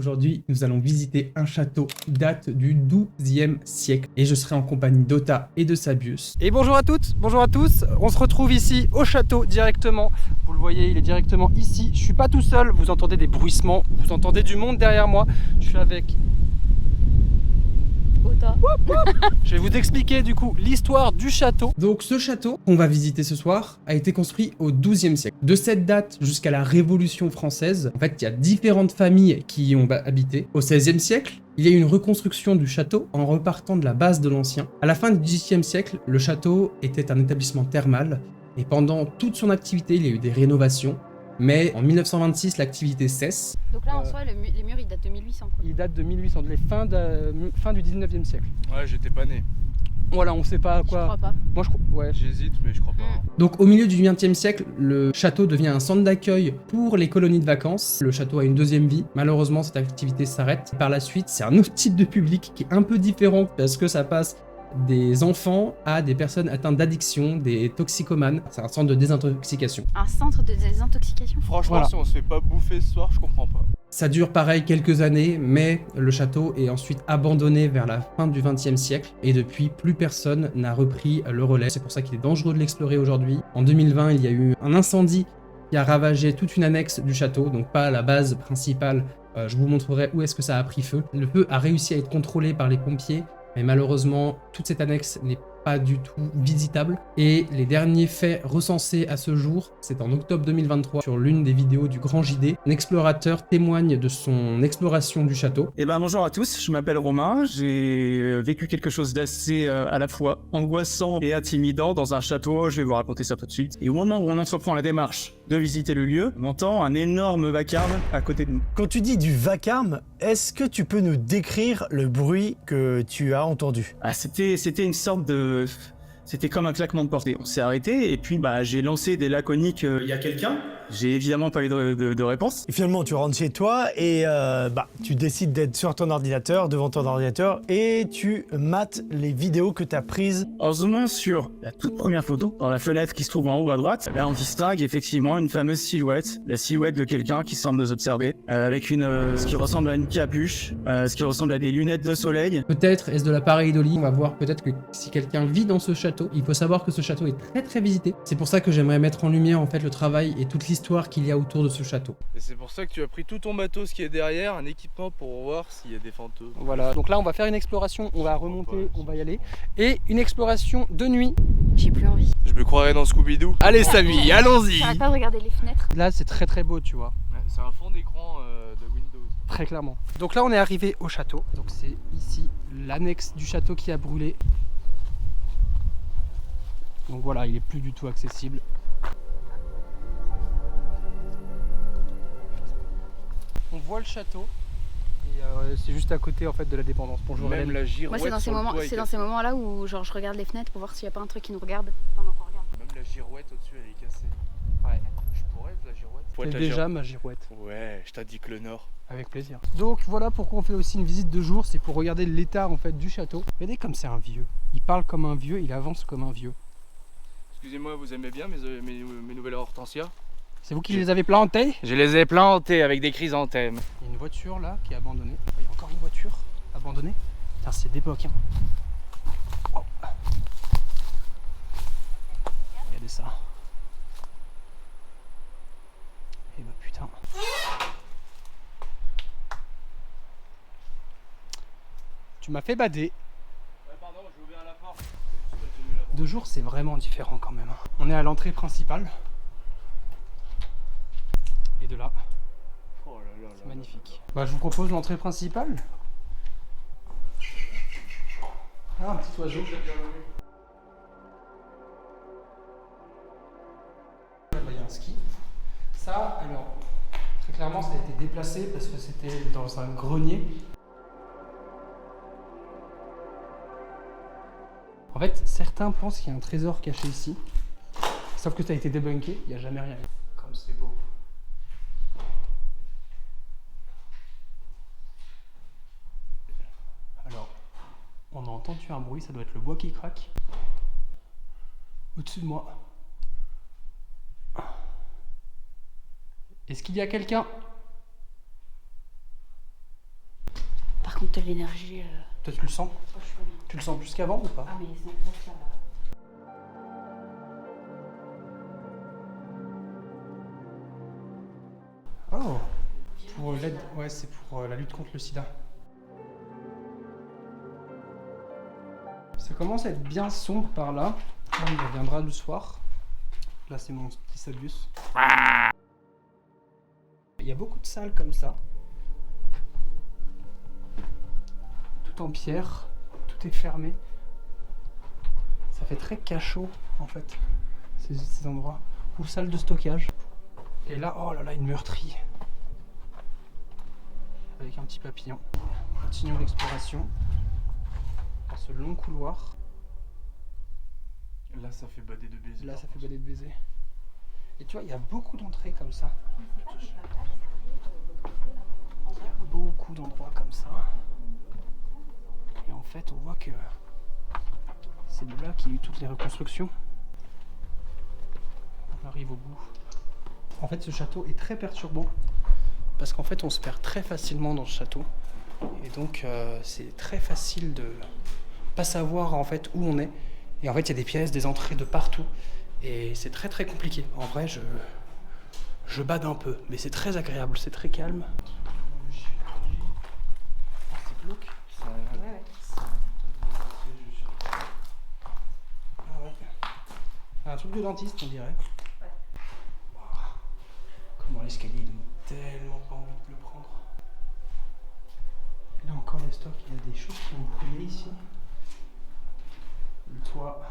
Aujourd'hui, nous allons visiter un château qui date du XIIe siècle et je serai en compagnie d'Ota et de Sabius. Et bonjour à toutes, bonjour à tous, on se retrouve ici au château directement. Vous le voyez, il est directement ici. Je suis pas tout seul, vous entendez des bruissements, vous entendez du monde derrière moi. Je suis avec Ota. Je vais vous expliquer du coup l'histoire du château. Donc ce château qu'on va visiter ce soir a été construit au XIIe siècle. De cette date jusqu'à la Révolution française, en fait il y a différentes familles qui y ont habité. Au XVIe siècle, il y a eu une reconstruction du château en repartant de la base de l'ancien. À la fin du XVIIIe siècle, le château était un établissement thermal et pendant toute son activité, il y a eu des rénovations. Mais en 1926, l'activité cesse. Donc là en soi, les murs ils datent de 1800 quoi. Il date de 1800, les fin du 19e siècle. Ouais, j'étais pas né. Voilà, on sait pas à quoi. Je crois pas. Moi je crois. Ouais. J'hésite, mais je crois pas. hein. Donc au milieu du XXe siècle, le château devient un centre d'accueil pour les colonies de vacances. Le château a une deuxième vie. Malheureusement, cette activité s'arrête. Par la suite, c'est un autre type de public qui est un peu différent parce que ça passe des enfants à des personnes atteintes d'addiction, des toxicomanes. C'est un centre de désintoxication. Un centre de désintoxication. Franchement, Voilà. si on se fait pas bouffer ce soir, je comprends pas. Ça dure pareil quelques années, mais le château est ensuite abandonné vers la fin du XXe siècle et depuis, plus personne n'a repris le relais. C'est pour ça qu'il est dangereux de l'explorer aujourd'hui. En 2020, il y a eu un incendie qui a ravagé toute une annexe du château, donc pas la base principale. Je vous montrerai où est-ce que ça a pris feu. Le feu a réussi à être contrôlé par les pompiers, mais malheureusement, toute cette annexe n'est pas du tout visitable. Et les derniers faits recensés à ce jour, c'est en octobre 2023, sur l'une des vidéos du Grand JD. Un explorateur témoigne de son exploration du château. Eh ben bonjour à tous, je m'appelle Romain, j'ai vécu quelque chose d'assez à la fois angoissant et intimidant dans un château, je vais vous raconter ça tout de suite. Et au moment où on entreprend la démarche de visiter le lieu, on entend un énorme vacarme à côté de nous. Quand tu dis du vacarme, est-ce que tu peux nous décrire le bruit que tu as entendu? Ah, c'était une sorte de... C'était comme un claquement de porte. On s'est arrêté et puis j'ai lancé des laconiques « il y a quelqu'un ?» J'ai évidemment pas eu de réponse. Et finalement, tu rentres chez toi et tu décides d'être sur ton ordinateur, devant ton ordinateur, et tu mates les vidéos que tu as prises. En zoomant sur la toute première photo, dans la fenêtre qui se trouve en haut à droite, là on distingue effectivement une fameuse silhouette, la silhouette de quelqu'un qui semble nous observer, avec ce qui ressemble à une capuche, ce qui ressemble à des lunettes de soleil. Peut-être est-ce de la pareidolie. On va voir peut-être que si quelqu'un vit dans ce château, il faut savoir que ce château est très très visité. C'est pour ça que j'aimerais mettre en lumière en fait le travail et toute l'histoire qu'il y a autour de ce château. Et c'est pour ça que tu as pris tout ton matos qui est derrière, un équipement pour voir s'il y a des fantômes. Voilà, donc là on va faire une exploration, on va remonter, on va y aller. Et une exploration de nuit. J'ai plus envie. Je me croirais dans Scooby-Doo. Allez Samy, allons-y. J'arrête pas de regarder les fenêtres. Là c'est très très beau, tu vois. Ouais, c'est un fond d'écran de Windows. Très clairement. Donc là on est arrivé au château. Donc c'est ici l'annexe du château qui a brûlé. Donc voilà, il est plus du tout accessible. On voit le château et c'est juste à côté en fait de la dépendance. Bonjour Même Hélène. la girouette. Moi c'est dans ces sur le moments, toit est c'est dans cassée. ces moments-là où genre je regarde les fenêtres pour voir s'il y a pas un truc qui nous regarde pendant qu'on regarde. Même la girouette au-dessus elle est cassée. Ouais. Je pourrais être la girouette. Faut C'est être la déjà girouette. ma girouette. Ouais, je t'indique le nord. Avec plaisir. Donc voilà pourquoi on fait aussi une visite de jour, c'est pour regarder l'état en fait du château. Regardez comme c'est un vieux. Il parle comme un vieux, il avance comme un vieux. Excusez-moi, vous aimez bien mes nouvelles hortensias? C'est vous qui les avez plantés? Je les ai plantées avec des chrysanthèmes. Il y a une voiture là qui est abandonnée. Oh, il y a encore une voiture abandonnée. Putain, c'est d'époque. Hein. Wow. Regardez ça. Et bah putain. Tu m'as fait bader. Ouais, pardon, j'ai ouvert la porte. De jour, c'est vraiment différent quand même. On est à l'entrée principale. Et de là, Oh là là c'est magnifique. Bah, je vous propose l'entrée principale. Ah, un petit oiseau. Là, il y a un ski. Ça, alors, très clairement, ça a été déplacé parce que c'était dans un grenier. En fait, certains pensent qu'il y a un trésor caché ici. Sauf que ça a été débunké, il n'y a jamais rien. Comme c'est beau. Alors, on a entendu un bruit, ça doit être le bois qui craque. Au-dessus de moi. Est-ce qu'il y a quelqu'un? monte l'énergie. Toi, tu le sens? Oh, je suis pas bien. Tu le sens plus qu'avant ou pas? Ah, mais c'est ça. Oh, pour l'aide, ouais, c'est pour la lutte contre le sida. Ça commence à être bien sombre par là. On reviendra le soir. Là, c'est mon petit Sabius. Il y a beaucoup de salles comme ça. Tout en pierre, tout est fermé. Ça fait très cachot en fait, ces endroits. Ou salle de stockage. Et là, oh là là, une meurtrie. Avec un petit papillon. Continuons l'exploration. Dans ce long couloir. Là, ça fait bader de baiser. Là, ça fait bader de baiser. Et tu vois, il y a beaucoup d'entrées comme ça. Beaucoup d'endroits comme ça. Et en fait, on voit que c'est de là qu'il y a eu toutes les reconstructions. On arrive au bout. En fait, ce château est très perturbant parce qu'en fait, on se perd très facilement dans ce château. Et donc, c'est très facile de pas savoir en fait où on est. Et en fait, il y a des pièces, des entrées de partout. Et c'est très très compliqué. En vrai, je bade un peu, mais c'est très agréable, c'est très calme. C'est glauque. Ouais. Ah ouais. Un truc de dentiste, on dirait. Wow. Comment l'escalier, il donne tellement pas envie de le prendre. Et là encore, les stocks, il y a des choses qui ont brûlé ici. Le toit,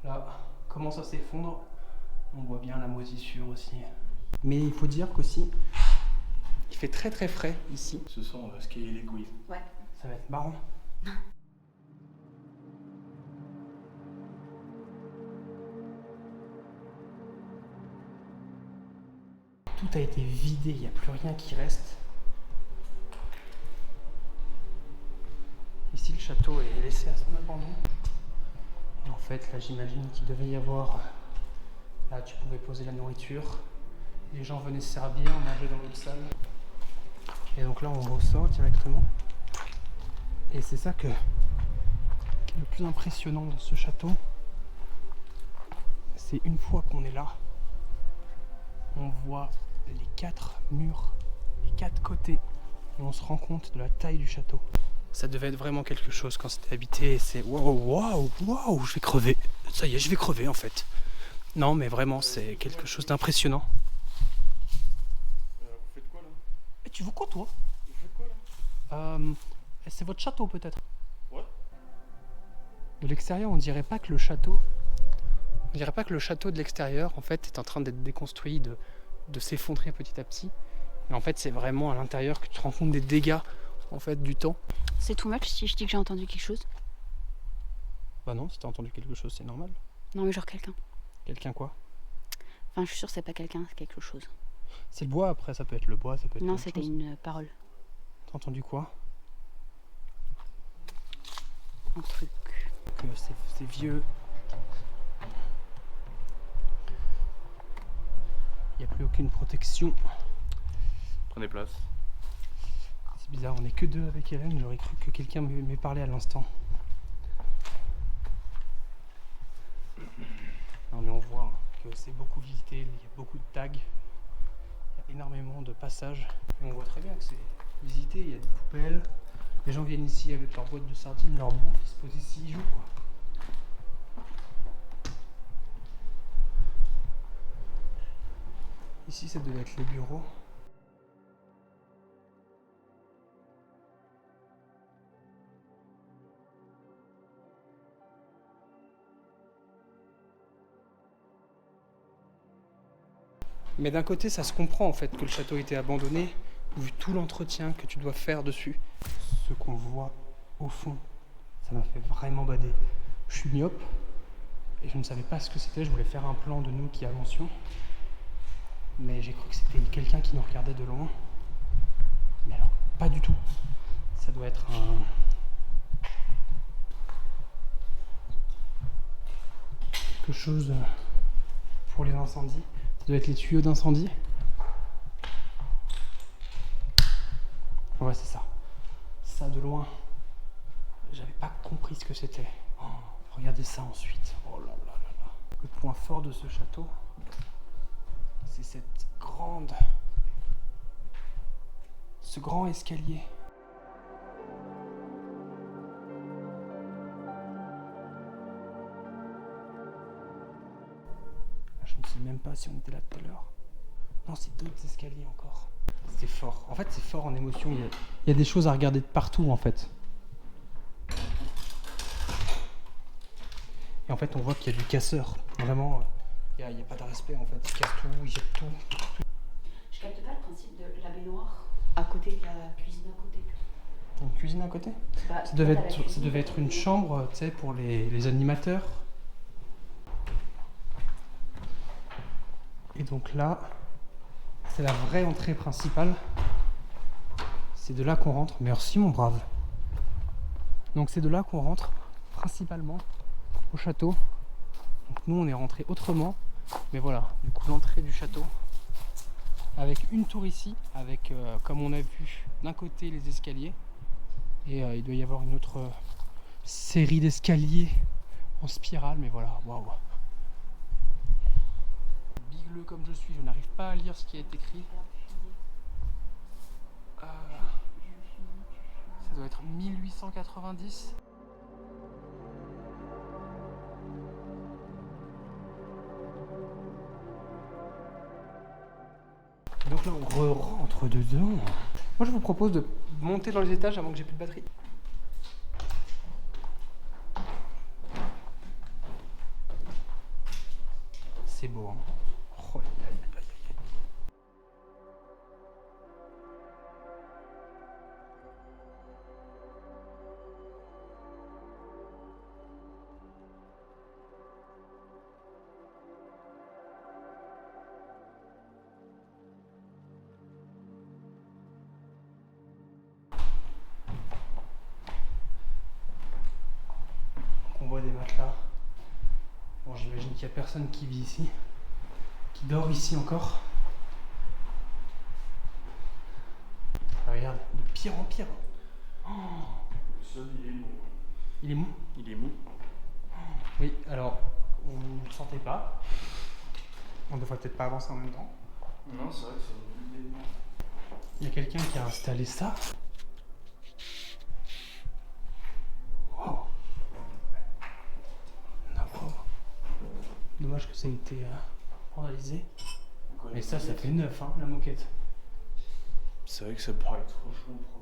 là, comment ça s'effondre. On voit bien la moisissure aussi. Mais il faut dire qu'aussi, il fait très très frais ici. Ce sont scaler les couilles. Ouais. Ça va être marrant. Tout a été vidé, il n'y a plus rien qui reste. Ici, le château est laissé à son abandon. Et en fait, là, j'imagine qu'il devait y avoir... Là, tu pouvais poser la nourriture. Les gens venaient se servir, manger dans l'autre salle. Et donc là, on ressort directement. Et c'est ça qui est le plus impressionnant dans ce château. C'est une fois qu'on est là, on voit les 4 murs, les 4 côtés. Et on se rend compte de la taille du château. Ça devait être vraiment quelque chose quand c'était habité. C'est waouh, je vais crever. Ça y est, je vais crever en fait. Non, mais vraiment, c'est quelque chose d'impressionnant. Vous faites quoi là? Et tu veux quoi, toi? Vous faites quoi là? C'est votre château peut-être? Ouais. De l'extérieur, on dirait pas que le château. On dirait pas que le château de l'extérieur, en fait, est en train d'être déconstruit, de s'effondrer petit à petit. Et en fait, c'est vraiment à l'intérieur que tu te rends compte des dégâts, en fait, du temps. C'est too much si je dis que j'ai entendu quelque chose? Bah non, si t'as entendu quelque chose, c'est normal. Non, mais genre quelqu'un. Quelqu'un quoi? Enfin, je suis sûre que c'est pas quelqu'un, c'est quelque chose. C'est le bois après, ça peut être le bois, ça peut être Non, autre c'était chose. une parole. T'as entendu quoi? Un truc. Que c'est vieux. Il n'y a plus aucune protection. Prenez place. C'est bizarre, on n'est que deux avec Hélène, j'aurais cru que quelqu'un m'ait parlé à l'instant. Non mais on voit que c'est beaucoup visité, il y a beaucoup de tags, il y a énormément de passages. Et on voit très bien que c'est visité, il y a des poubelles, les gens viennent ici avec leur boîte de sardines, leur bouffe, ils se posent ici, ils jouent quoi. Ici ça devait être les bureaux. Mais d'un côté, ça se comprend en fait que le château était abandonné, vu tout l'entretien que tu dois faire dessus. Ce qu'on voit au fond, ça m'a fait vraiment bader. Je suis myope et je ne savais pas ce que c'était. Je voulais faire un plan de nous qui avancions, mais j'ai cru que c'était quelqu'un qui nous regardait de loin. Mais alors, pas du tout. Ça doit être quelque chose pour les incendies. Ça doit être les tuyaux d'incendie. Ouais, c'est ça. ça de loin. J'avais pas compris ce que c'était. Oh, regardez ça ensuite. Oh là là là là. Le point fort de ce château, c'est ce grand escalier. Je ne sais même pas si on était là tout à l'heure. Non, c'est d'autres escaliers encore. C'est fort. En fait, c'est fort en émotion. Il y a des choses à regarder de partout, en fait. Et en fait, on voit qu'il y a du casseur. Vraiment, il n'y a pas de respect, en fait. Ils cassent tout, ils jettent tout. Je capte pas le principe de la baignoire à côté de la cuisine à côté. Une cuisine à côté? Bah, Ça devait être une chambre, tu sais, pour les animateurs. Et donc là, c'est la vraie entrée principale. C'est de là qu'on rentre. Merci mon brave. Donc c'est de là qu'on rentre principalement au château. Donc nous on est rentré autrement. Mais voilà, du coup l'entrée du château. Avec une tour ici, avec comme on a vu d'un côté les escaliers. Et il doit y avoir une autre série d'escaliers en spirale. Mais voilà, waouh. Bigleux comme je suis, je n'arrive pas à lire ce qui est écrit. Ça doit être 1890. Donc là on rentre dedans. Moi je vous propose de monter dans les étages avant que j'ai plus de batterie. C'est beau hein. Oh, aïe, aïe, aïe, aïe. On voit des matelas. Bon, j'imagine qu'il n'y a personne qui vit ici, qui dort ici encore. Ah, regarde, de pire en pire. Oh, Le sol, il est mou. il est mou. Il est mou. Oui, alors, vous ne le sentez pas. On devrait peut-être pas avancer en même temps. Non, c'est vrai que c'est une bulle d'éléments. Il y a quelqu'un qui a installé ça. Wow. Ah, wow. Dommage que ça ait été vandalisé. Mais ça fait neuf, hein, la moquette. C'est vrai que ça paraît trop chaud propre.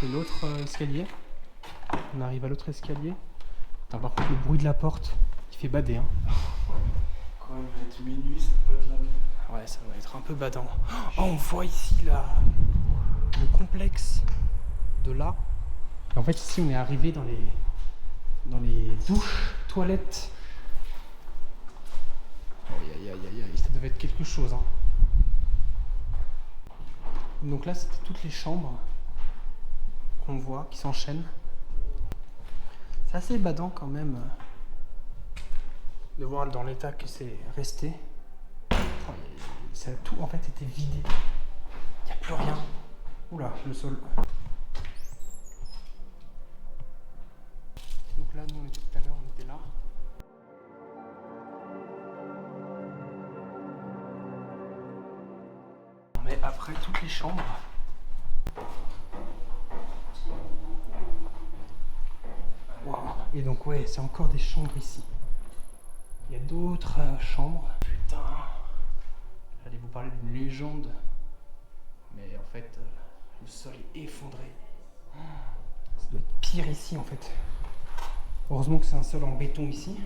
C'est l'autre escalier. On arrive à l'autre escalier. Attends, par contre, le bruit de la porte, il fait bader. Hein. Quand il va être minuit, ça peut être la même. Ouais, ça va être un peu badant. Oh, on voit ici le complexe de là. En fait, ici, on est arrivé dans les douches, toilettes. Oh, aïe, aïe, aïe, aïe, ça devait être quelque chose. Hein. Donc là, c'était toutes les chambres qu'on voit, qui s'enchaînent. C'est assez badant quand même de voir dans l'état que c'est resté. Oh, ça a tout en fait été vidé. Il n'y a plus rien. Oula, le sol. Donc là, nous on était tout à l'heure, on était là. Mais après toutes les chambres. Wow. Et donc ouais, c'est encore des chambres ici. Il y a d'autres chambres. Putain. J'allais vous parler d'une légende. Mais en fait, le sol est effondré. Ça doit être pire ici en fait. Heureusement que c'est un sol en béton ici.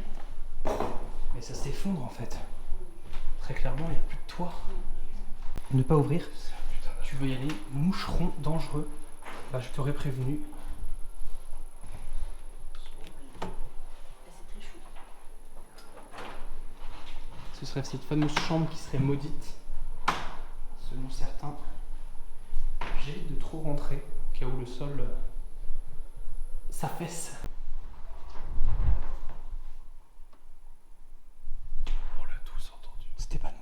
Mais ça s'effondre en fait. Très clairement, il n'y a plus de toit. Ne pas ouvrir. Tu veux y aller, moucheron dangereux. Bah je t'aurais prévenu. Ce serait cette fameuse chambre qui serait maudite. Selon certains. J'évite de trop rentrer, au cas où le sol s'affaisse. On l'a tous entendu. C'était pas nous.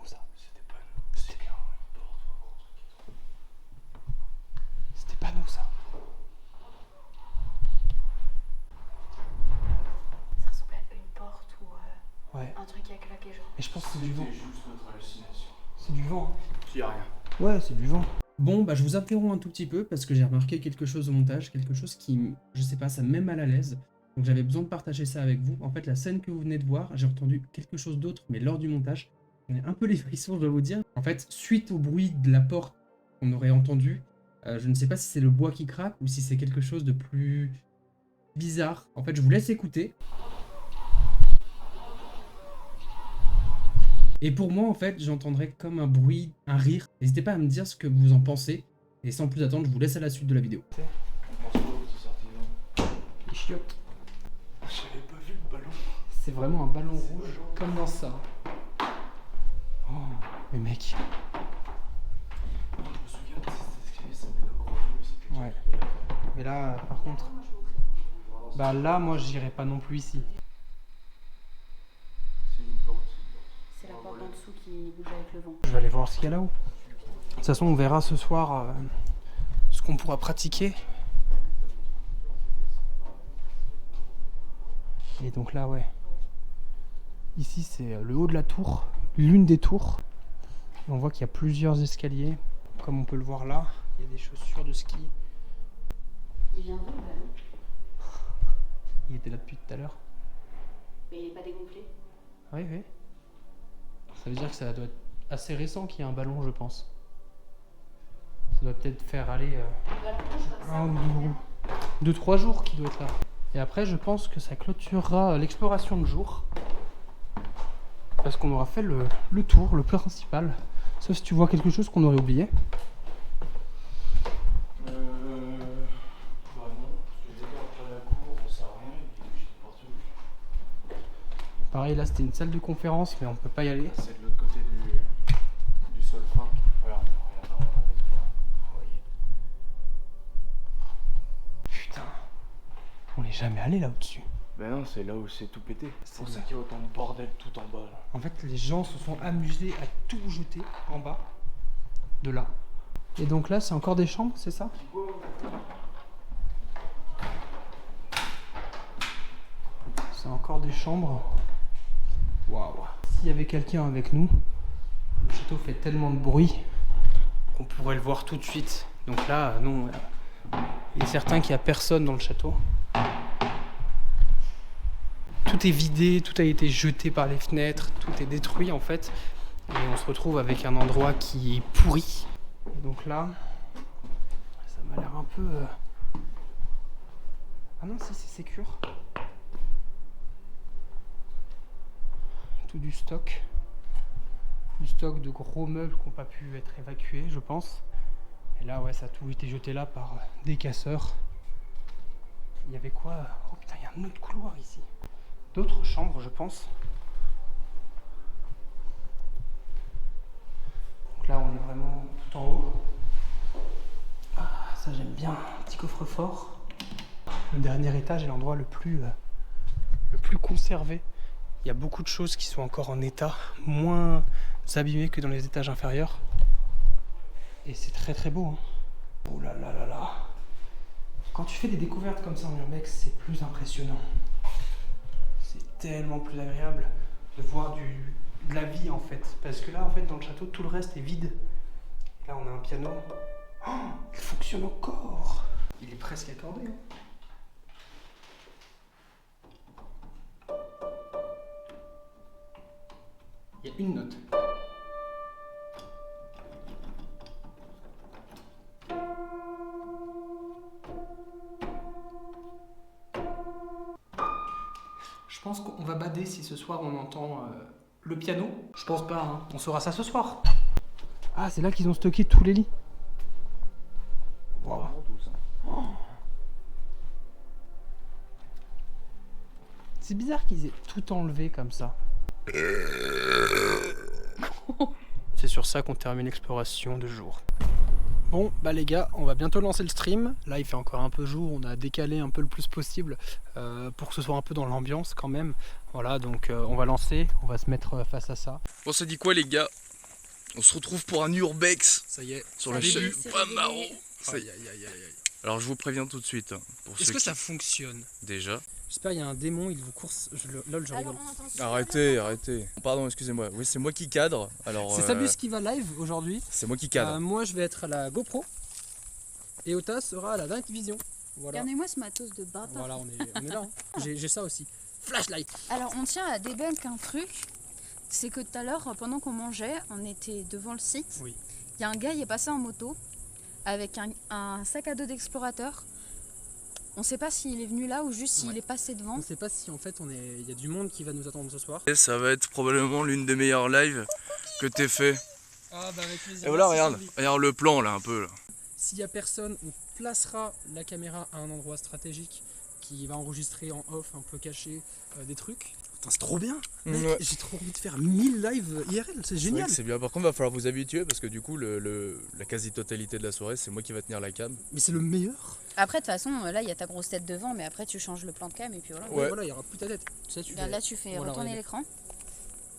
genre. Et je pense que c'est du vent. C'était juste notre hallucination. C'est du vent. Y a rien. Ouais, c'est du vent. Bon, bah je vous interromps un tout petit peu parce que j'ai remarqué quelque chose au montage, quelque chose qui, je sais pas, ça me met mal à l'aise. Donc j'avais besoin de partager ça avec vous. En fait, la scène que vous venez de voir, j'ai entendu quelque chose d'autre, mais lors du montage, j'en ai un peu les frissons, je dois vous dire. En fait, suite au bruit de la porte qu'on aurait entendu, je ne sais pas si c'est le bois qui craque ou si c'est quelque chose de plus bizarre. En fait, je vous laisse écouter. Et pour moi, en fait, j'entendrais comme un bruit, un rire. N'hésitez pas à me dire ce que vous en pensez. Et sans plus attendre, je vous laisse à la suite de la vidéo. On pense quoi aux petits artisans? Les chiottes. J'avais pas vu le ballon. C'est vraiment un ballon rouge, comme dans ça. Oh, mais mec. Je me souviens de cet escalier, ça met le gros jeu. Ouais. Mais là, par contre... Bah là, moi, j'irais pas non plus ici. C'est une porte. C'est la porte en dessous qui bouge avec le vent. Je vais aller voir ce qu'il y a là-haut. De toute façon, on verra ce soir ce qu'on pourra pratiquer. Et donc là, ouais. Ici, c'est le haut de la tour, l'une des tours. Et on voit qu'il y a plusieurs escaliers. Comme on peut le voir là, il y a des chaussures de ski. Il vient d'où le ballon? Il était là depuis tout à l'heure. Mais il est pas dégonflé. Oui, oui. Ça veut dire que ça doit être assez récent qu'il y ait un ballon, je pense. Ça doit peut-être faire aller Le ballon rouge comme ça. 2-3 jours qu'il doit être là. Et après, je pense que ça clôturera l'exploration de jour. Parce qu'on aura fait le tour, le principal. Sauf si tu vois quelque chose qu'on aurait oublié. Bah non, parce que déjà après la cour, on sait rien, et j'étais parti où? Pareil, là c'était une salle de conférence, mais on peut pas y aller. C'est de l'autre côté du sol fin. Regarde, regarde, vous voyez. Putain, on n'est jamais allé là au-dessus. Ben non, c'est là où c'est tout pété. C'est pour ça qu'il y a autant de bordel tout en bas là. En fait, les gens se sont amusés à tout jeter en bas de là. Et donc là, c'est encore des chambres, c'est ça? C'est encore des chambres. Waouh. S'il y avait quelqu'un avec nous, le château fait tellement de bruit qu'on pourrait le voir tout de suite. Donc là, non. Il est certain qu'il n'y a personne dans le château. Tout est vidé, tout a été jeté par les fenêtres, tout est détruit en fait. Et on se retrouve avec un endroit qui est pourri. Et donc là, ça m'a l'air un peu... Ah non, si, c'est sécure. Tout du stock. Du stock de gros meubles qui n'ont pas pu être évacués, je pense. Et là, ouais, ça a tout été jeté là par des casseurs. Il y avait quoi? Oh putain, il y a un autre couloir ici. D'autres chambres, je pense. Donc là, on est vraiment tout en haut. Ah, ça j'aime bien. Un petit coffre-fort. Le dernier étage est l'endroit le plus conservé. Il y a beaucoup de choses qui sont encore en état, moins abîmées que dans les étages inférieurs. Et c'est très très beau. Hein. Oh là là là là. Quand tu fais des découvertes comme ça en urbex, c'est plus impressionnant. C'est tellement plus agréable de voir de la vie en fait. Parce que là, en fait, dans le château, tout le reste est vide. Là, on a un piano. Oh, il fonctionne encore. Il est presque accordé. Hein. Il y a une note. Je pense qu'on va bader si ce soir on entend le piano. Je pense pas, hein. On saura ça ce soir. Ah, c'est là qu'ils ont stocké tous les lits. Wow. Oh. C'est bizarre qu'ils aient tout enlevé comme ça. C'est sur ça qu'on termine l'exploration de jour. Bon, bah les gars, on va bientôt lancer le stream. Là, il fait encore un peu jour, on a décalé un peu le plus possible pour que ce soit un peu dans l'ambiance quand même. Voilà, donc on va lancer, on va se mettre face à ça. On se dit quoi les gars? On se retrouve pour un urbex. Ça y est, Sur la chaîne Pamaro. Aïe aïe aïe aïe. Alors je vous préviens tout de suite. Pour Est-ce ceux que qui- ça fonctionne? Déjà. J'espère qu'il y a un démon, il vous course. Lol, je rigole. Arrêtez. Pardon, excusez-moi. Oui, c'est moi qui cadre. Alors. C'est Sabus qui va live aujourd'hui. C'est moi qui cadre. Moi, je vais être à la GoPro. Et Ota sera à la Night Vision. Voilà. Regardez-moi ce matos de bâtard. Voilà, on est là. Hein. J'ai ça aussi. Flashlight. Alors, on tient à débunk un truc. C'est que tout à l'heure, pendant qu'on mangeait, on était devant le site. Oui. Il y a un gars, il est passé en moto avec un sac à dos d'explorateur. On sait pas s'il est venu là ou juste s'il est passé devant. On sait pas si en fait il y a du monde qui va nous attendre ce soir. Et ça va être probablement l'une des meilleures lives que t'aies fait. Ah bah avec plaisir. Et voilà, Merci, regarde. Sylvie. Regarde le plan là, un peu là. S'il y a personne, on placera la caméra à un endroit stratégique qui va enregistrer en off, un peu caché, des trucs. Putain, c'est trop bien. Mec, Ouais. j'ai trop envie de faire 1000 lives IRL, c'est C'est vrai génial. que c'est bien. Par contre, va falloir vous habituer parce que du coup, la quasi-totalité de la soirée, c'est moi qui va tenir la cam. Mais c'est le meilleur. Après, de toute façon, là, il y a ta grosse tête devant, mais après, tu changes le plan de cam et puis voilà. Ouais. Voilà, il y aura plus ta tête. Ça, tu Regarde, fais- là, tu fais Voilà, retourner regardez. l'écran.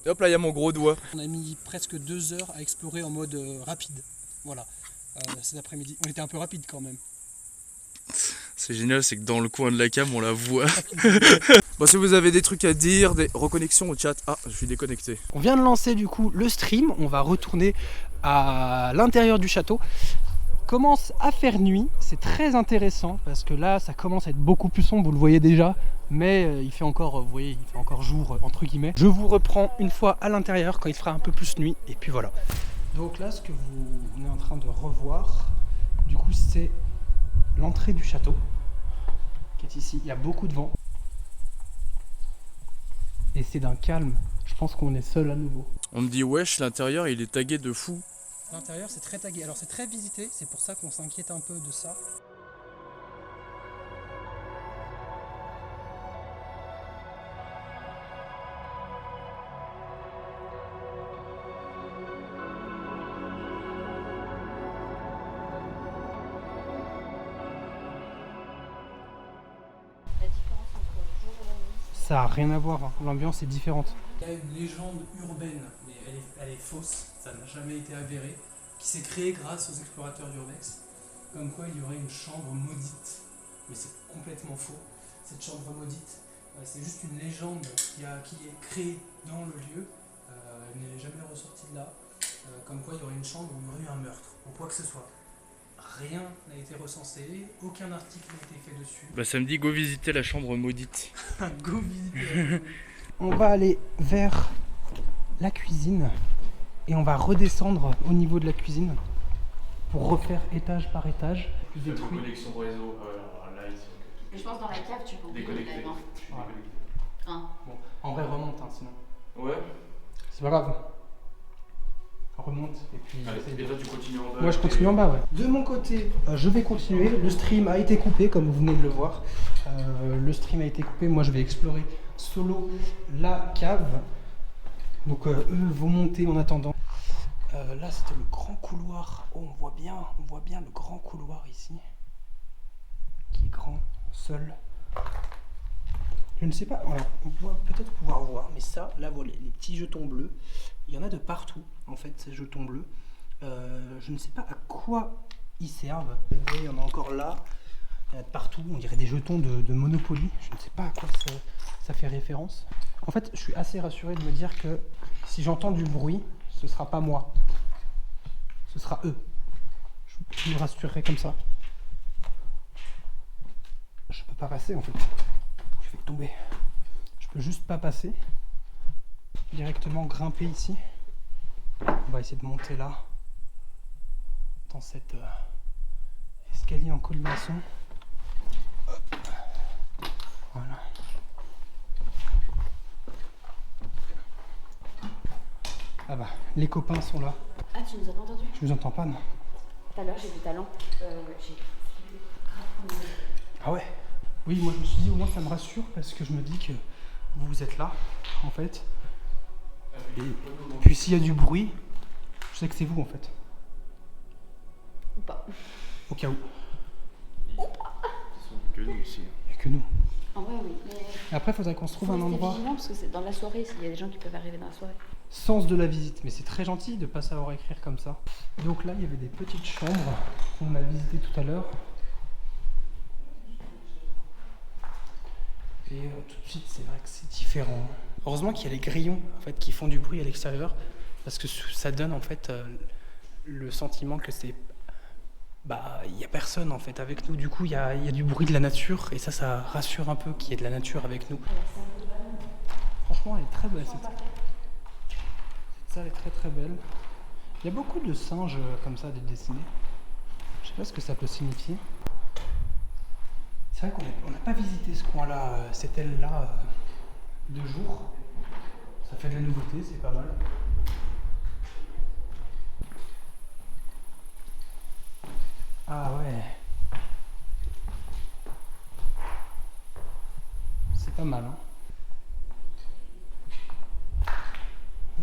Et hop là, il y a mon gros doigt. On a mis presque 2 heures à explorer en mode rapide. Voilà. Cet après-midi. On était un peu rapide quand même. C'est génial, c'est que dans le coin de la cam, on la voit. Bon, si vous avez des trucs à dire, des reconnexions au chat. Ah, je suis déconnecté. On vient de lancer du coup le stream. On va retourner à l'intérieur du château. Commence à faire nuit. C'est très intéressant parce que là, ça commence à être beaucoup plus sombre. Vous le voyez déjà. Mais il fait encore, vous voyez, il fait encore jour entre guillemets. Je vous reprends une fois à l'intérieur quand il fera un peu plus nuit. Et puis voilà. Donc là, ce que vous êtes en train de revoir, du coup, c'est l'entrée du château qui est ici. Il y a beaucoup de vent. Et c'est d'un calme. Je pense qu'on est seul à nouveau. On me dit, wesh, l'intérieur, il est tagué de fou. L'intérieur, c'est très tagué. Alors, c'est très visité. C'est pour ça qu'on s'inquiète un peu de ça. La différence entre le jour et la nuit. Ça n'a rien à voir. Hein. L'ambiance est différente. Il y a une légende urbaine, mais elle est fausse. Ça n'a jamais été avéré. Qui s'est créée grâce aux explorateurs d'Urbex. Comme quoi, il y aurait une chambre maudite. Mais c'est complètement faux. Cette chambre maudite, c'est juste une légende qui est créée dans le lieu. Elle n'est jamais ressortie de là. Comme quoi, il y aurait une chambre où il y aurait eu un meurtre, ou quoi que ce soit. Rien n'a été recensé, aucun article n'a été fait dessus. Bah, ça me dit, go visiter la chambre maudite. Go visiter. On va aller vers la cuisine et on va redescendre au niveau de la cuisine pour refaire étage par étage. Détruire. Connexion réseau, là, ici. Mais je pense dans la cave, tu peux oublier Déconnecté. quand même, hein. Je suis Ouais. déconnecté. Hein. Bon, en vrai, remonte sinon. Ouais. C'est pas grave. Remonte et puis. essaye de- Et toi, tu continues en bas. Moi je continue en bas, ouais. De mon côté, je vais continuer. Le stream a été coupé, comme vous venez de le voir. Le stream a été coupé. Moi je vais explorer solo la cave. Donc eux vont monter en attendant. Là c'était le grand couloir. Oh, on voit bien le grand couloir ici. Qui est grand, seul. Je ne sais pas, alors on va peut-être pouvoir voir, mais ça, là voilà, les petits jetons bleus, il y en a de partout en fait ces jetons bleus. Je ne sais pas à quoi ils servent. Vous voyez, il y en a encore là, il y en a de partout, on dirait des jetons de Monopoly. Je ne sais pas à quoi ça fait référence. En fait, je suis assez rassuré de me dire que si j'entends du bruit, ce sera pas moi, ce sera eux. Je me rassurerai comme ça. Je peux pas passer en fait. Je vais tomber. Je peux juste pas passer. Directement grimper ici. On va essayer de monter là. Dans cet escalier en colimaçon. Hop. Voilà. Ah bah, les copains sont là. Ah, tu nous as pas entendu? Je vous entends pas, non? Tout à l'heure, j'ai vu ta lampe. J'ai Ah ouais. Oui, moi je me suis dit au moins ça me rassure parce que je me dis que vous êtes là, en fait. Et puis s'il y a du bruit, je sais que c'est vous en fait. ou pas. Au cas où. Que nous ici. Il n'y a que nous. En vrai, oui. Mais Et après, il faudrait qu'on se trouve faut un rester endroit. vigilant parce que c'est dans la soirée, il y a des gens qui peuvent arriver dans la soirée. Sens de la visite, mais c'est très gentil de pas savoir écrire comme ça. Donc là, il y avait des petites chambres qu'on a visitées tout à l'heure. Et tout de suite, c'est vrai que c'est différent. Heureusement qu'il y a les grillons en fait, qui font du bruit à l'extérieur, parce que ça donne en fait le sentiment que c'est... Bah, il n'y a personne en fait avec nous. Du coup, il y a du bruit de la nature, et ça rassure un peu qu'il y ait de la nature avec nous. Franchement, elle est très belle cette salle est très très belle. Il y a beaucoup de singes comme ça, de dessinés. Je sais pas ce que ça peut signifier. C'est vrai qu'on n'a pas visité ce coin-là, cette aile-là, de jour. Ça fait de la nouveauté, c'est pas mal. Ah ouais. C'est pas mal, hein.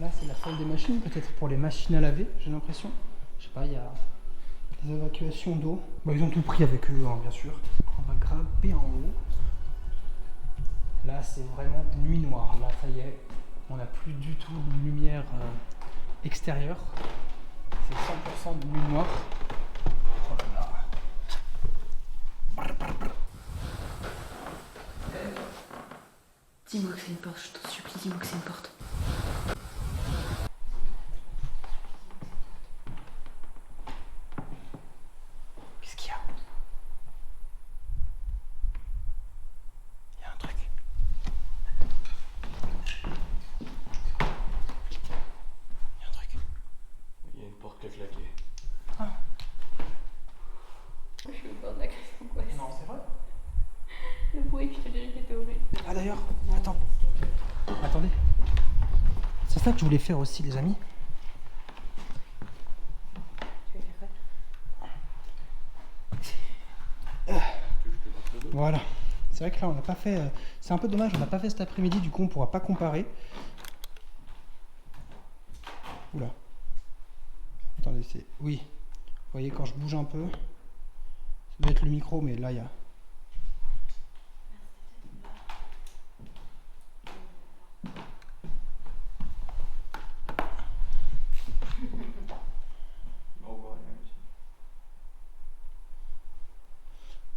Là, c'est la salle des machines, peut-être pour les machines à laver, j'ai l'impression. Je sais pas, il y a des évacuations d'eau. Bah, ils ont tout pris avec eux, hein, bien sûr. On va grimper en haut. Là, c'est vraiment nuit noire. Là, ça y est, on n'a plus du tout de lumière extérieure. C'est 100% de nuit noire. Oh là là. Dis-moi que c'est une porte, je t'en supplie, dis-moi que c'est une porte. Qu'est-ce qu'il y a? Il y a un truc. Il y a un truc. Il y a une porte qui a claqué. Je suis au bord de la crise d'angoisse. Non, c'est vrai. Le bruit, je te dirais qu'il était horrible. Ah d'ailleurs, attends. Attendez. C'est ça que je voulais faire aussi, les amis. Tu veux faire quoi? Voilà. C'est vrai que là, on n'a pas fait... c'est un peu dommage, on n'a pas fait cet après-midi, du coup, on pourra pas comparer. Oula. Attendez, c'est... Oui. Vous voyez, quand je bouge un peu, ça doit être le micro, mais là, il y a...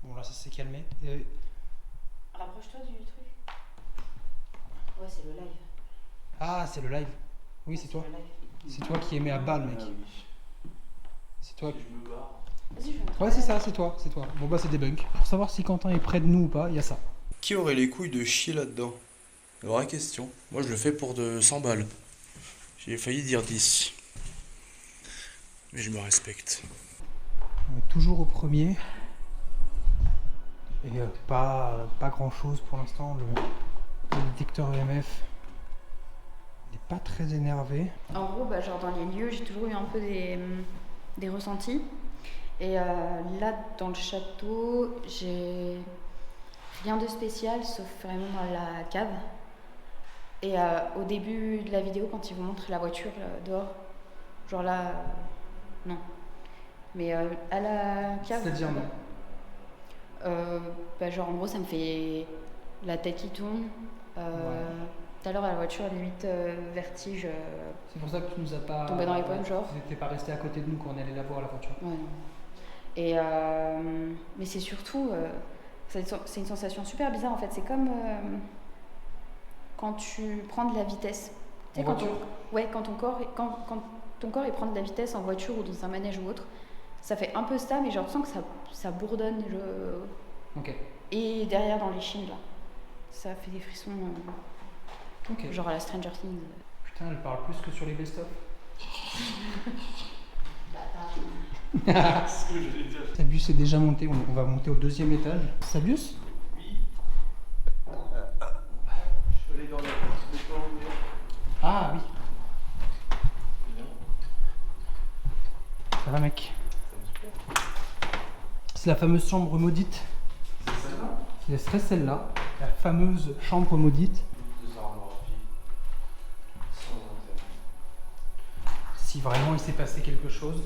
Bon, là, ça s'est calmé. Rapproche-toi du truc. Ouais, c'est le live. Ah, c'est le live. Oui, c'est toi. Le live. C'est toi qui aimais à balle, mec. Ah oui. C'est toi. Si je me barre. Vas-y, je vais me Ouais, c'est ça, c'est toi, c'est toi. Bon, bah, c'est debunk. Pour savoir si Quentin est près de nous ou pas, il y a ça. Qui aurait les couilles de chier là-dedans? Vraie question. Moi, je le fais pour de 100 balles. J'ai failli dire 10. Mais je me respecte. On est toujours au premier. Et pas grand chose pour l'instant. Le détecteur EMF n'est pas très énervé. En gros, bah, genre dans les lieux, j'ai toujours eu un peu des ressentis. Et là, dans le château, j'ai rien de spécial, sauf vraiment dans la cave. Et au début de la vidéo, quand ils vous montrent la voiture dehors, genre là, non. Mais à la cave... C'est-à-dire non. Bah, genre en gros, ça me fait la tête qui tourne. Tout à l'heure, à la voiture, limite vertige. C'est pour ça que tu nous as pas... Tombé dans les pommes, genre. Tu n'étais pas resté à côté de nous quand on allait la voir, la voiture. Ouais, non. Et mais c'est surtout, c'est une sensation super bizarre en fait. C'est comme quand tu prends de la vitesse. Tu sais, En voiture? quand ton corps il prend de la vitesse en voiture ou dans un manège ou autre, ça fait un peu ça, mais genre tu sens que ça bourdonne. Ok. Et derrière dans les chines là, ça fait des frissons, Ok. genre à la Stranger Things. Putain, elle parle plus que sur les best-of. Sabius est déjà monté, on va monter au 2e étage. Sabius? Je suis allé dans la porte de pas ouvert. Ah oui. Ça va mec? C'est la fameuse chambre maudite. C'est celle-là? C'est celle-là, la fameuse chambre maudite. Deux armoires vides. Sans intérêt. Si vraiment il s'est passé quelque chose.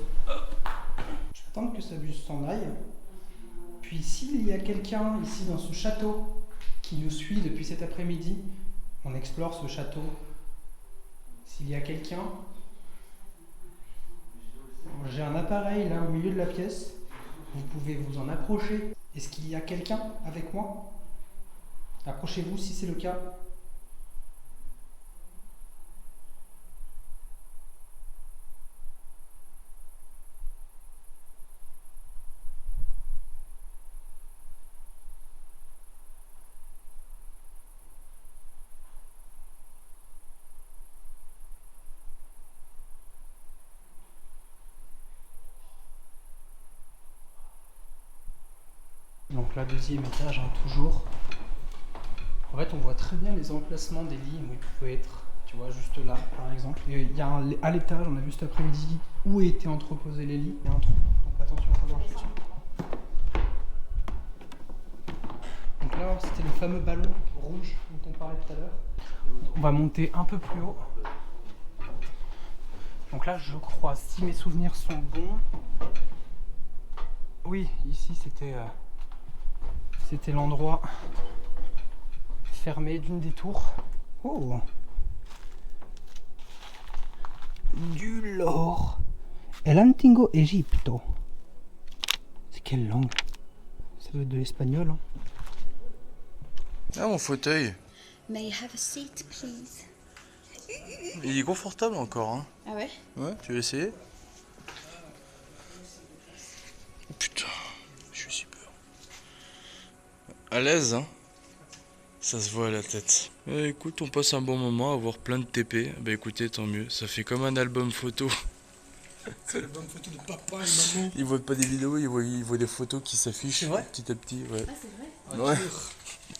Je vais attendre que Sabius s'en aille. Puis s'il y a quelqu'un ici dans ce château qui nous suit depuis cet après-midi, on explore ce château. S'il y a quelqu'un, j'ai un appareil là au milieu de la pièce. Vous pouvez vous en approcher. Est-ce qu'il y a quelqu'un avec moi? Approchez-vous si c'est le cas. Donc là, deuxième étage, hein, toujours. En fait, on voit très bien les emplacements des lits où ils pouvaient être. Tu vois, juste là, par exemple. Et il y a à l'étage, on a vu cet après-midi où étaient entreposés les lits. Il y a un trou. Donc attention à savoir dessus. Donc là, c'était le fameux ballon rouge dont on parlait tout à l'heure. On va monter un peu plus haut. Donc là, je crois, si mes souvenirs sont bons. Oui, ici, c'était l'endroit fermé d'une des tours. Oh! Du lore. El Antiguo Egipto. C'est quelle langue? Ça doit être de l'espagnol. Hein. Ah, mon fauteuil. May I have a seat, please? Il est confortable encore, hein. Ah ouais? Ouais, tu veux essayer? Oh, putain, je suis super. À l'aise, hein. Ça se voit à la tête. Écoute, on passe un bon moment à voir plein de TP. Bah écoutez, tant mieux. Ça fait comme un album photo. C'est l'album photo de papa et maman. Ils voient pas des vidéos, ils voient des photos qui s'affichent C'est vrai petit à petit. Ouais. Ah, c'est vrai?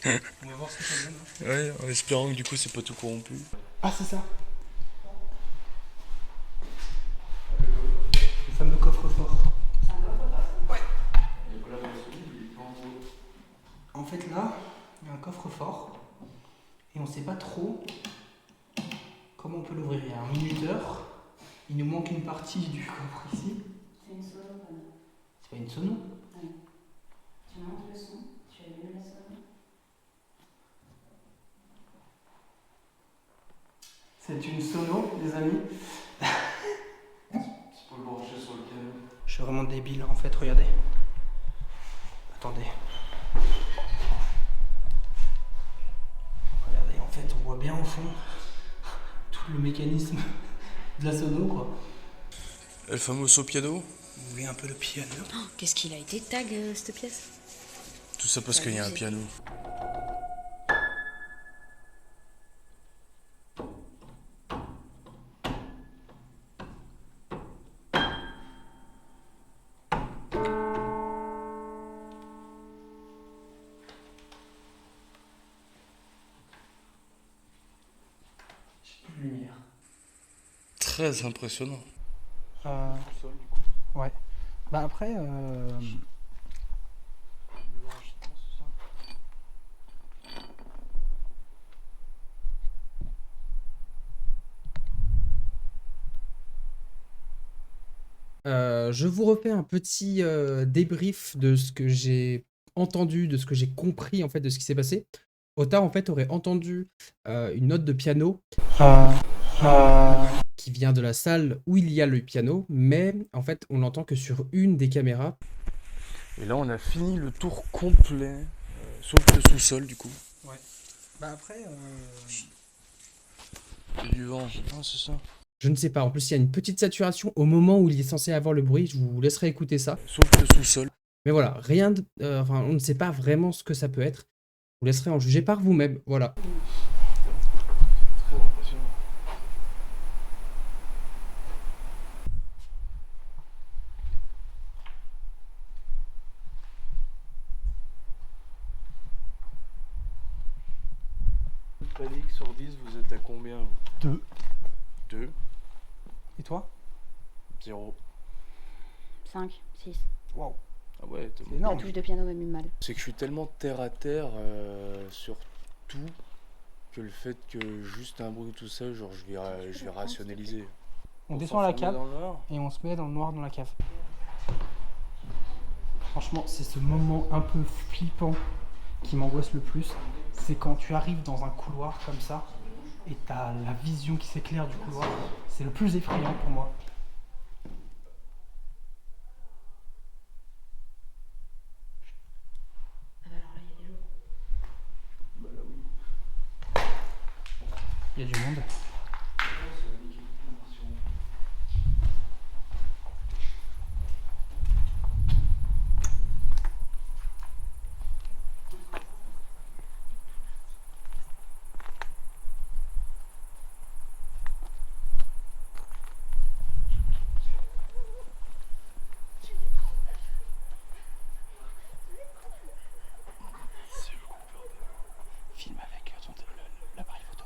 Ouais. On va voir ce que ça donne. Hein. Ouais, en espérant que du coup c'est pas tout corrompu. Ah, c'est ça. Le fameux coffre-fort. Ouais. En fait, là, il y a un coffre-fort. Et on sait pas trop comment on peut l'ouvrir. Il y a un minuteur. Il nous manque une partie du coffre ici. C'est une sono, quand même. C'est pas une sono? Oui. Tu montes le son, tu allumes la sono. C'est une sono, les amis. Tu peux le brancher sur le piano. Je suis vraiment débile, en fait, regardez. Attendez. Regardez, en fait, on voit bien au fond tout le mécanisme de la sono, quoi. El famoso piano. Vous voulez un peu le piano? Qu'est-ce qu'il a été tag, cette pièce? Tout ça parce qu'il y a un piano. Lumière. Très impressionnant. Ouais. Bah après, Je vous refais un petit débrief de ce que j'ai entendu, de ce que j'ai compris en fait de ce qui s'est passé. Ota en fait aurait entendu une note de piano qui vient de la salle où il y a le piano, mais en fait on l'entend que sur une des caméras. Et là on a fini le tour complet. Sauf le sous-sol du coup. bah après, C'est du vent. Ah, c'est ça. Je ne sais pas, en plus il y a une petite saturation au moment où il est censé avoir le bruit, je vous laisserai écouter ça. Sauf le sous-sol. Mais voilà, rien de, enfin on ne sait pas vraiment ce que ça peut être. Je vous laisserai en juger par vous-même, voilà. Très impressionnant. Panique sur 10, vous êtes à combien? 2. 2, Et toi? 0. 5, 6. Waouh. Ah ouais, C'est La énorme. touche de piano m'a mis mal. c'est que je suis tellement terre à terre sur tout que le fait que juste un bruit tout ça, genre je vais rationaliser. On descend à la cave Dans le noir. et on se met dans le noir dans la cave. Franchement, c'est ce moment un peu flippant qui m'angoisse le plus. C'est quand tu arrives dans un couloir comme ça et t'as la vision qui s'éclaire du couloir. C'est le plus effrayant pour moi. Ah bah alors là, il y a des jours. Bah là Il y a du monde. Filme avec l'appareil photo.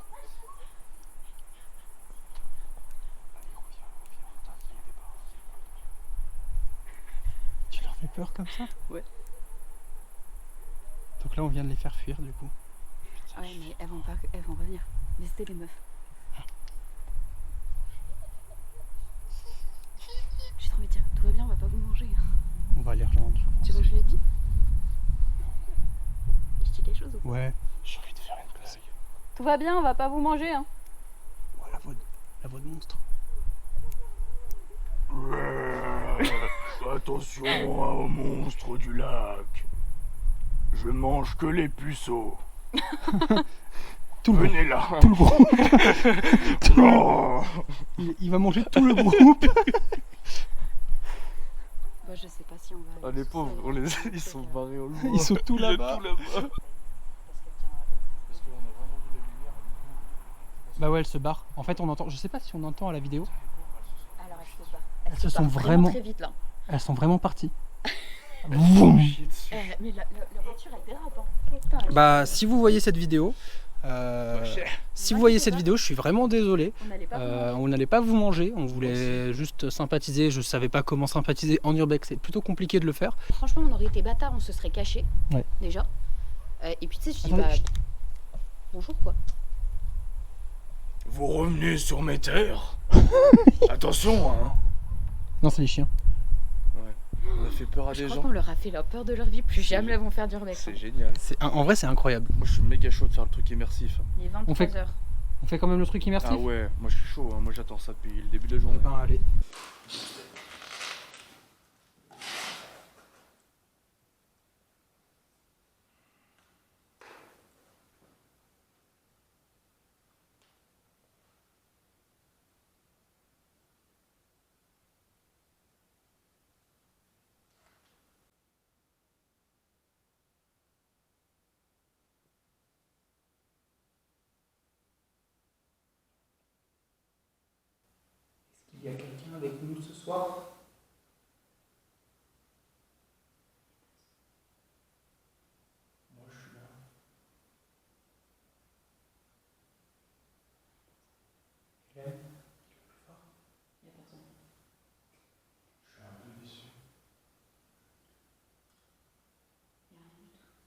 Tu leur fais peur comme ça? Ouais. Donc là on vient de les faire fuir du coup. Ouais, mais elles vont pas venir. Mais c'était les meufs. J'ai trop envie de dire, tout va bien, on va pas vous manger. On va les rejoindre. Tu vois, je l'ai dit. Je dis les choses ou pas? Ouais. J'ai envie de faire une blague. Tout va bien, on va pas vous manger. Hein. Ouais, la voix de monstre. Attention aux monstres du lac. Je mange que les puceaux. Tout le Venez là. Tout le groupe. Non. Il va manger tout le groupe. Bah, je sais pas si on va. Ah, les pauvres, ils sont barrés au loin. Ils sont tous Il y a là-bas. tout là-bas. Bah ouais, elles se barrent. En fait, on entend. Je sais pas si on entend à la vidéo. Alors, elles se barrent. Elles se sont barrent vraiment. très vite là. Elles sont vraiment parties. Vroom. Mais la voiture elle dérape. Hein. Putain, Bah, si vous voyez cette vidéo, si vous voyez cette vidéo, je suis vraiment désolé. on n'allait pas vous manger. On n'allait pas vous manger, on voulait juste sympathiser. Je savais pas comment sympathiser en urbex, c'est plutôt compliqué de le faire. Franchement, on aurait été bâtards, on se serait caché. Ouais. Déjà. Et puis tu sais, je dis Attendez, bah. Bonjour quoi. Vous revenez sur mes terres. Attention, hein. Non, c'est les chiens. On a fait peur à Je des crois gens. qu'on leur a fait la peur de leur vie. Plus jamais elles vont faire d'urbex. C'est génial. En vrai, c'est incroyable. Moi, je suis méga chaud de faire le truc immersif. Il est On fait- 23h. On fait quand même le truc immersif. Ah ouais, moi je suis chaud. Hein. Moi, j'attends ça depuis le début de la journée. Eh ben, allez. Il y a quelqu'un avec nous ce soir? Moi, je suis là. Hélène, tu veux plus fort? Il y a personne. Je suis un peu déçu. Il y a rien du tout.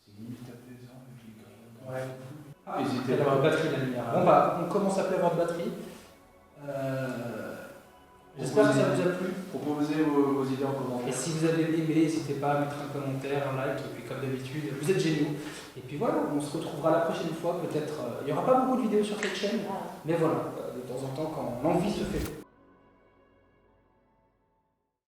C'est limite apaisant avec les grillons. Ouais. Ah, n'hésitez pas. Avoir batterie, la lumière. Bon bah, on commence à plus avoir de batterie. J'espère que ça vous a plu. Proposez vos idées en Et commentaire. si vous avez aimé, n'hésitez pas à mettre un commentaire, un like, et puis comme d'habitude, vous êtes géniaux. Et puis voilà, on se retrouvera la prochaine fois, peut-être. Il n'y aura pas beaucoup de vidéos sur cette chaîne, mais voilà, de temps en temps, quand l'envie se fait.